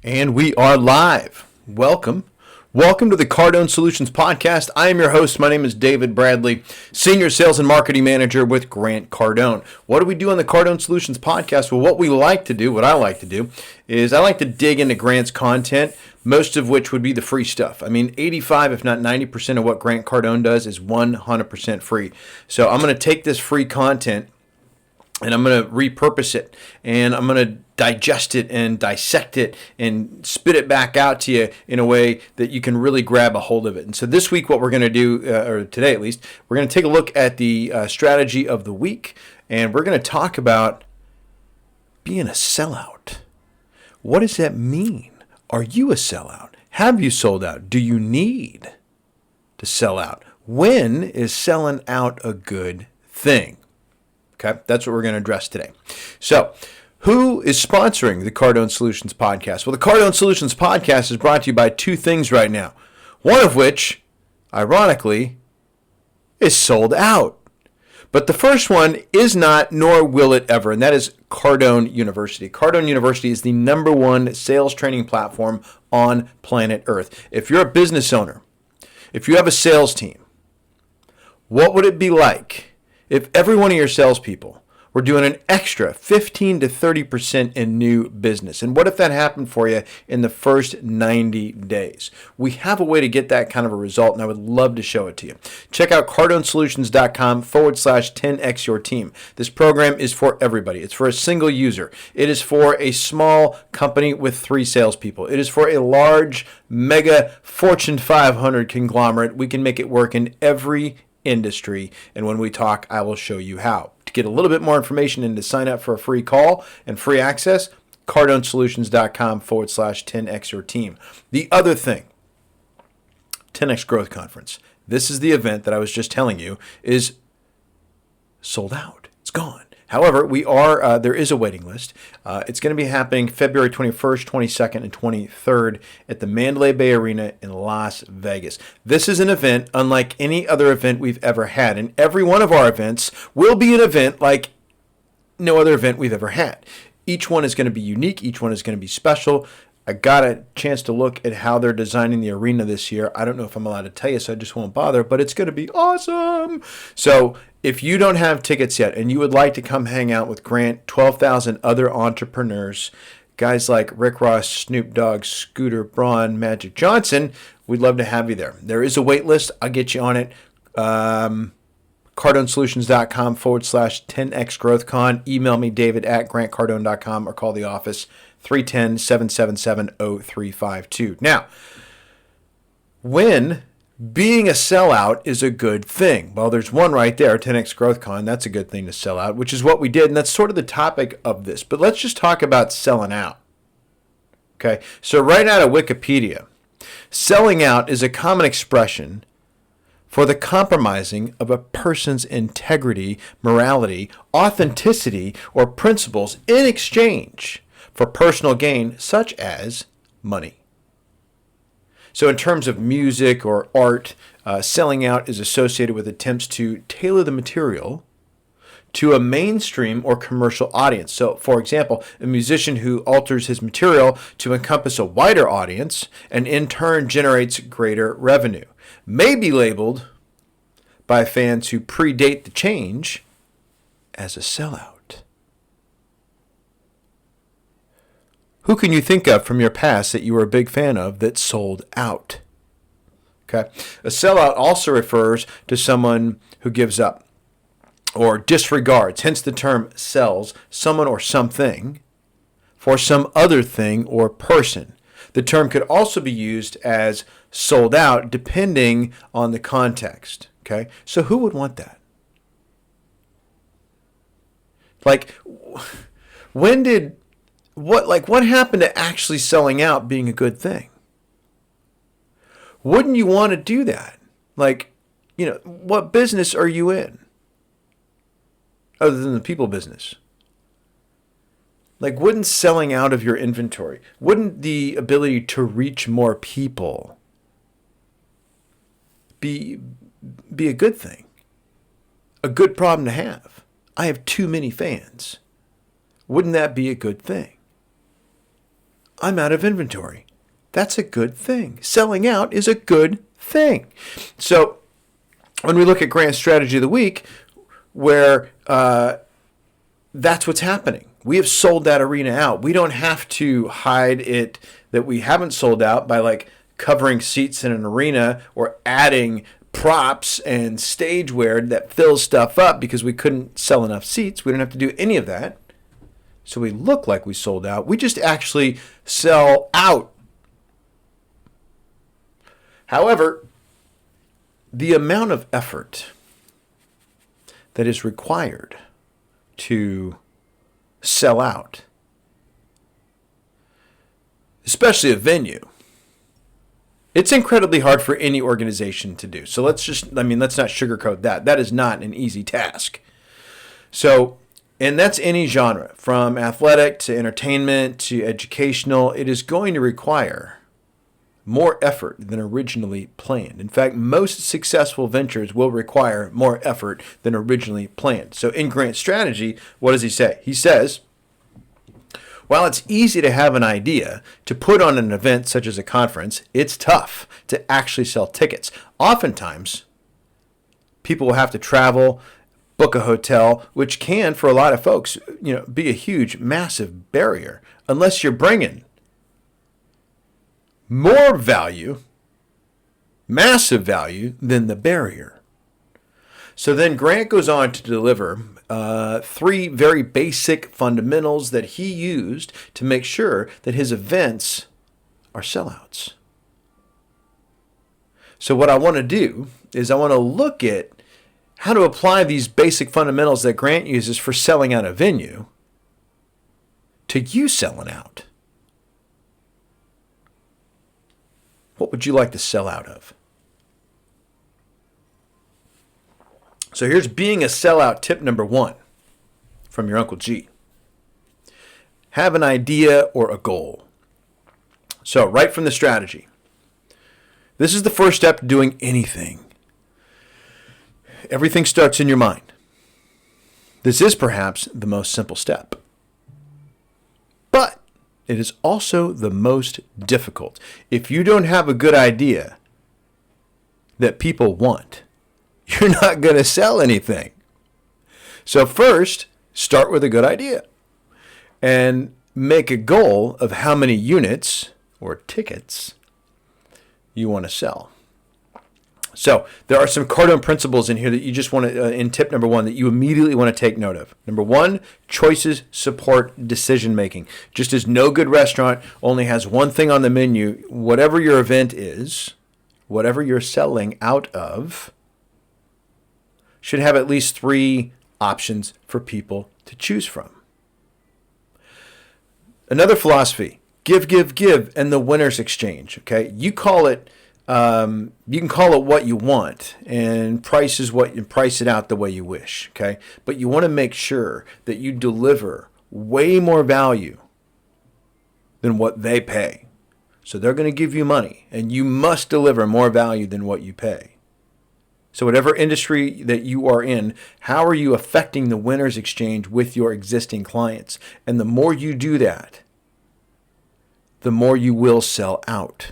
And we are live. Welcome. Welcome to the Cardone Solutions Podcast. I am your host. My name is David Bradley, Senior Sales and Marketing Manager with Grant Cardone. What do we do on the Cardone Solutions Podcast? Well, what I like to do, is I like to dig into Grant's content, most of which would be the free stuff. I mean, 85, if not 90% of what Grant Cardone does is 100% free. So I'm going to take this free content and I'm going to repurpose it, and I'm going to digest it and dissect it and spit it back out to you in a way that you can really grab a hold of it. And so this week what we're going to do, or today at least, we're going to take a look at the strategy of the week, and we're going to talk about being a sellout. What does that mean? Are you a sellout? Have you sold out? Do you need to sell out? When is selling out a good thing? Okay, that's what we're going to address today. So, who is sponsoring the Cardone Solutions Podcast? Well, the Cardone Solutions Podcast is brought to you by two things right now. One of which, ironically, is sold out. But the first one is not, nor will it ever, and that is Cardone University. Cardone University is the #1 sales training platform on planet Earth. If you're a business owner, if you have a sales team, what would it be like if every one of your salespeople were doing an extra 15 to 30% in new business? And what if that happened for you in the first 90 days? We have a way to get that kind of a result, and I would love to show it to you. Check out cardonesolutions.com/10x your team. This program is for everybody. It's for a single user. It is for a small company with 3 salespeople. It is for a large, mega Fortune 500 conglomerate. We can make it work in every industry, and when we talk, I will show you how. To get a little bit more information and to sign up for a free call and free access, cardonesolutions.com/10x your team. The other thing, 10x Growth Conference. This is the event that I was just telling you is sold out. It's gone. However, there is a waiting list. It's going to be happening February 21st, 22nd, and 23rd at the Mandalay Bay Arena in Las Vegas. This is an event unlike any other event we've ever had, and every one of our events will be an event like no other event we've ever had. Each one is going to be unique. Each one is going to be special. I got a chance to look at how they're designing the arena this year. I don't know if I'm allowed to tell you, so I just won't bother, but it's going to be awesome. So if you don't have tickets yet and you would like to come hang out with Grant, 12,000 other entrepreneurs, guys like Rick Ross, Snoop Dogg, Scooter Braun, Magic Johnson, we'd love to have you there. There is a wait list. I'll get you on it. cardonesolutions.com/10x growth con. Email me, david@grantcardone.com, or call the office, 310-777-0352. Now, when being a sellout is a good thing? Well, there's one right there, 10x Growth Con. That's a good thing to sell out, which is what we did, and that's sort of the topic of this. But let's just talk about selling out. Okay, so right out of Wikipedia, selling out is a common expression for the compromising of a person's integrity, morality, authenticity, or principles in exchange for personal gain, such as money. So in terms of music or art, selling out is associated with attempts to tailor the material to a mainstream or commercial audience. So, for example, a musician who alters his material to encompass a wider audience and in turn generates greater revenue may be labeled by fans who predate the change as a sellout. Who can you think of from your past that you were a big fan of that sold out? Okay. A sellout also refers to someone who gives up or disregards, hence the term sells, someone or something for some other thing or person. The term could also be used as sold out depending on the context. Okay. So who would want that? Like, what happened to actually selling out being a good thing? Wouldn't you want to do that? What business are you in? Other than the people business. Wouldn't selling out of your inventory, wouldn't the ability to reach more people be a good thing? A good problem to have? I have too many fans. Wouldn't that be a good thing? I'm out of inventory. That's a good thing. Selling out is a good thing. So when we look at Grant's strategy of the week, where that's what's happening. We have sold that arena out. We don't have to hide it that we haven't sold out by like covering seats in an arena or adding props and stageware that fills stuff up because we couldn't sell enough seats. We don't have to do any of that. So we look like we sold out. We just actually sell out. However, the amount of effort that is required to sell out, especially a venue, it's incredibly hard for any organization to do. So let's not sugarcoat that. That is not an easy task. So, and that's any genre, from athletic to entertainment to educational. It is going to require more effort than originally planned. In fact, most successful ventures will require more effort than originally planned. So in Grant's strategy, what does he say? He says, while it's easy to have an idea to put on an event such as a conference, it's tough to actually sell tickets. Oftentimes, people will have to travel, book a hotel, which can, for a lot of folks, be a huge, massive barrier, unless you're bringing more value, massive value, than the barrier. So then Grant goes on to deliver 3 very basic fundamentals that he used to make sure that his events are sellouts. So what I want to do is I want to look at how to apply these basic fundamentals that Grant uses for selling out a venue to you selling out. What would you like to sell out of? So here's being a sellout tip number 1 from your Uncle G. Have an idea or a goal. So right from the strategy, this is the first step to doing anything. Everything starts in your mind. This is perhaps the most simple step, but it is also the most difficult. If you don't have a good idea that people want, you're not going to sell anything. So first, start with a good idea and make a goal of how many units or tickets you want to sell. So there are some Cardone principles in here that you just want to, in tip number 1, that you immediately want to take note of. Number 1, choices support decision making. Just as no good restaurant only has one thing on the menu, whatever your event is, whatever you're selling out of, should have at least 3 options for people to choose from. Another philosophy, give, and the winner's exchange. Okay, you call it. You can call it what you want, and price it out the way you wish. Okay, but you want to make sure that you deliver way more value than what they pay. So they're going to give you money, and you must deliver more value than what you pay. So whatever industry that you are in, how are you affecting the winner's exchange with your existing clients? And the more you do that, the more you will sell out.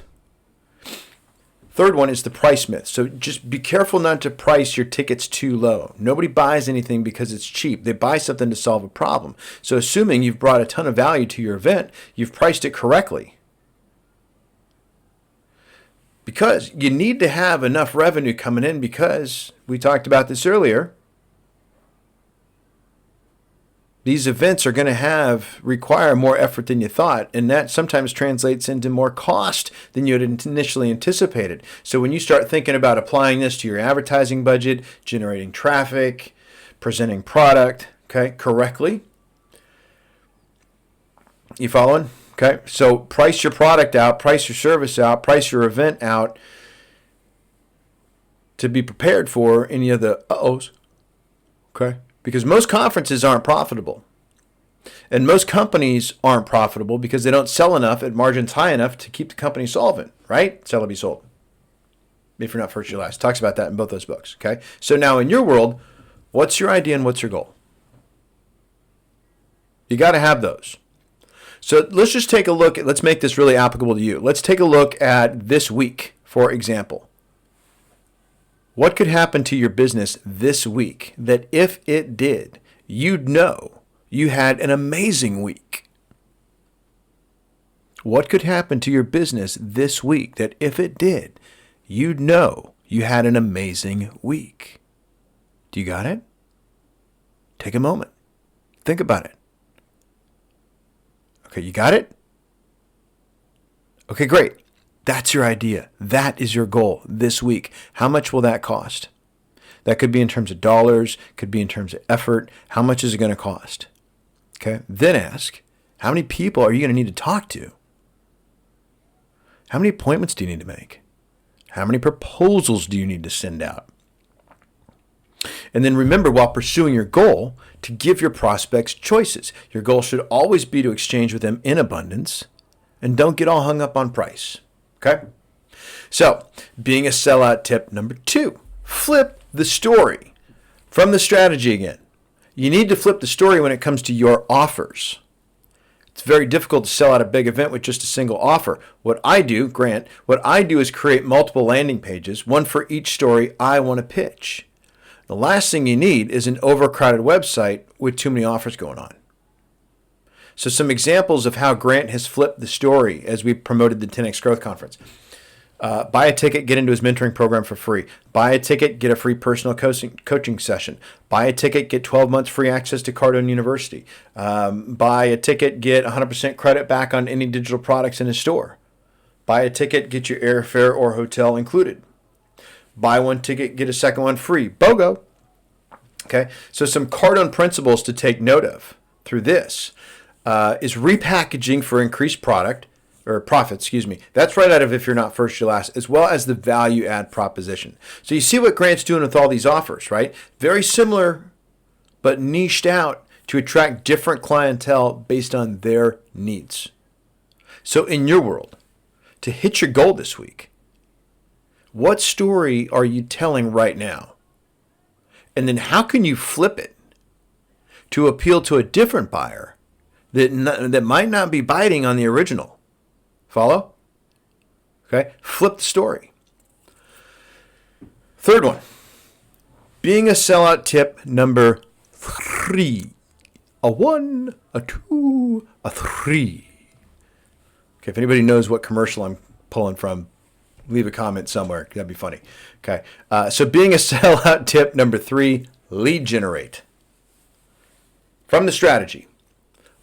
Third one is the price myth. So just be careful not to price your tickets too low. Nobody buys anything because it's cheap. They buy something to solve a problem. So assuming you've brought a ton of value to your event, you've priced it correctly. Because you need to have enough revenue coming in, because we talked about this earlier. These events are going to require more effort than you thought, and that sometimes translates into more cost than you had initially anticipated. So when you start thinking about applying this to your advertising budget, generating traffic, presenting product, correctly, you following? Okay, so price your product out, price your service out, price your event out to be prepared for any of the uh-ohs. Okay, because most conferences aren't profitable. And most companies aren't profitable because they don't sell enough at margins high enough to keep the company solvent, right? Sell or be sold. If you're not first, you're last. Talks about that in both those books, okay? So now in your world, what's your idea and what's your goal? You got to have those. So let's just take a look. Let's make this really applicable to you. Let's take a look at this week, for example. What could happen to your business this week that if it did, you'd know you had an amazing week? What could happen to your business this week that if it did, you'd know you had an amazing week? Do you got it? Take a moment. Think about it. Okay, you got it? Okay, great. That's your idea. That is your goal this week. How much will that cost? That could be in terms of dollars, could be in terms of effort. How much is it going to cost? Okay, then ask, how many people are you going to need to talk to? How many appointments do you need to make? How many proposals do you need to send out? And then remember, while pursuing your goal, to give your prospects choices. Your goal should always be to exchange with them in abundance, and don't get all hung up on price. Okay? So, being a sellout tip number 2, flip the story. From the strategy again. You need to flip the story when it comes to your offers. It's very difficult to sell out a big event with just a single offer. What I do, Grant, is create multiple landing pages, one for each story I want to pitch. The last thing you need is an overcrowded website with too many offers going on. So some examples of how Grant has flipped the story as we promoted the 10X Growth Conference. Buy a ticket, get into his mentoring program for free. Buy a ticket, get a free personal coaching session. Buy a ticket, get 12 months free access to Cardone University. Buy a ticket, get 100% credit back on any digital products in his store. Buy a ticket, get your airfare or hotel included. Buy one ticket, get a second one free. BOGO. Okay, so some Cardone principles to take note of through this is repackaging for increased profit. That's right out of If You're Not First, You're Last, as well as the value add proposition. So you see what Grant's doing with all these offers, right? Very similar, but niched out to attract different clientele based on their needs. So in your world, to hit your goal this week, what story are you telling right now? And then how can you flip it to appeal to a different buyer that might not be biting on the original? Follow? Okay, flip the story. Third one, being a sellout tip number 3. A 1, a 2, a 3. Okay, if anybody knows what commercial I'm pulling from, leave a comment somewhere. That'd be funny. Okay. So being a sellout tip number 3, lead generate. From the strategy,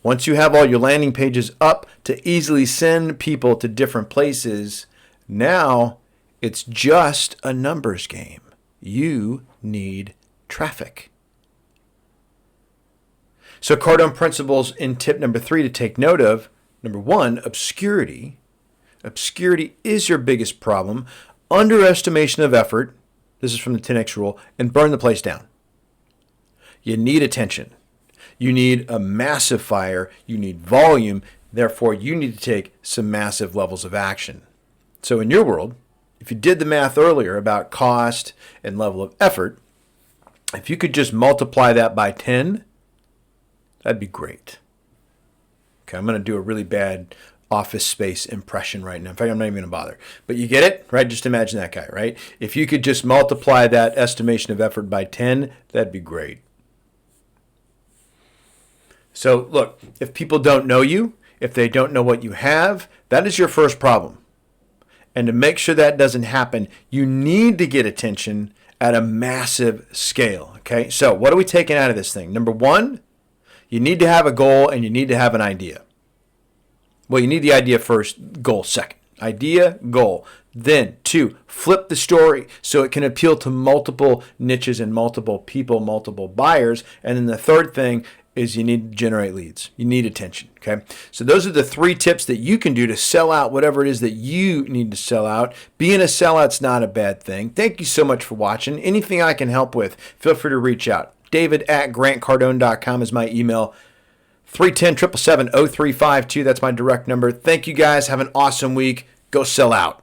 once you have all your landing pages up to easily send people to different places, now it's just a numbers game. You need traffic. So Cardone principles in tip number 3 to take note of. Number 1, obscurity. Obscurity is your biggest problem. Underestimation of effort. This is from the 10X rule. And burn the place down. You need attention. You need a massive fire. You need volume. Therefore, you need to take some massive levels of action. So in your world, if you did the math earlier about cost and level of effort, if you could just multiply that by 10, that'd be great. Okay, I'm going to do a really bad Office Space impression right now. In fact, I'm not even going to bother. But you get it, right? Just imagine that guy, right? If you could just multiply that estimation of effort by 10, that'd be great. So look, if people don't know you, if they don't know what you have, that is your first problem. And to make sure that doesn't happen, you need to get attention at a massive scale, okay? So what are we taking out of this thing? Number 1, you need to have a goal and you need to have an idea. Well, you need the idea first, goal second. Idea, goal. Then 2, flip the story so it can appeal to multiple niches and multiple people, multiple buyers. And then the third thing is you need to generate leads. You need attention, okay? So those are the 3 tips that you can do to sell out whatever it is that you need to sell out. Being a sellout's not a bad thing. Thank you so much for watching. Anything I can help with, feel free to reach out. David@grantcardone.com is my email. 310-777-0352. That's my direct number. Thank you guys. Have an awesome week. Go sell out.